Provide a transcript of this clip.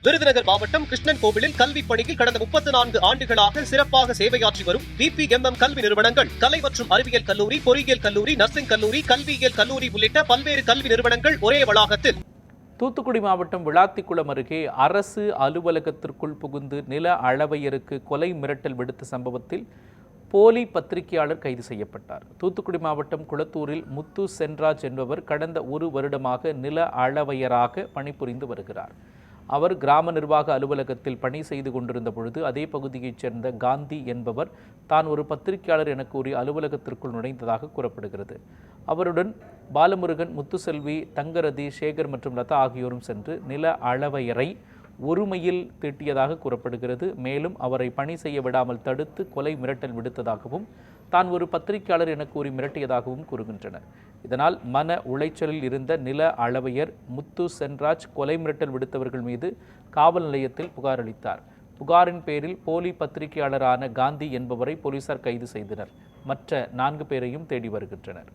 விருதுநகர் மாவட்டம் கிருஷ்ணன் கோவிலில் கல்வி பணியில் கடந்த 34 ஆண்டுகளாக சிறப்பாக சேவையாற்றி வரும் VPMM கல்வி நிறுவனங்கள், கலை மற்றும் அறிவியல் கல்லூரி, பொறியியல் கல்லூரி, நர்சிங் கல்லூரி, கல்வியியல் கல்லூரி உள்ளிட்ட பல்வேறு கல்வி நிறுவனங்கள் ஒரே வளாகத்தில். தூத்துக்குடி மாவட்டம் விளாத்திக்குளம் அருகே அரசு அலுவலகத்திற்குள் புகுந்து நில அளவையருக்கு கொலை மிரட்டல் விடுத்த சம்பவத்தில் போலி பத்திரிகையாளர் கைது செய்யப்பட்டார். தூத்துக்குடி மாவட்டம் குளத்தூரில் முத்து சென்ராஜ் என்பவர் கடந்த 1 வருடமாக நில அளவையராக பணிபுரிந்து வருகிறார். அவர் கிராம நிர்வாக அலுவலகத்தில் பணி செய்து கொண்டிருந்த பொழுது அதே பகுதியைச் சேர்ந்த காந்தி என்பவர் தான் ஒரு பத்திரிகையாளர் என கூறி அலுவலகத்திற்குள் நுழைந்ததாக கூறப்படுகிறது. அவருடன் பாலமுருகன், முத்துசெல்வி, தங்கரதி, சேகர் மற்றும் லதா ஆகியோரும் சென்று நில அளவையரை ஒருமையில் தீட்டியதாக கூறப்படுகிறது. மேலும் அவரை பணி செய்ய விடாமல் தடுத்து கொலை மிரட்டல் விடுத்ததாகவும் தான் ஒரு பத்திரிகையாளர் என கூறி மிரட்டியதாகவும் கூறுகின்றனர். இதனால் மன உளைச்சலில் இருந்த நில அளவையர் முத்து சென்ராஜ் கொலை மிரட்டல் விடுத்தவர்கள் மீது காவல் நிலையத்தில் புகார் அளித்தார். புகாரின் பேரில் போலி பத்திரிகையாளரான காந்தி என்பவரை போலீசார் கைது செய்தனர். மற்ற 4 பேரையும் தேடி வருகின்றனர்.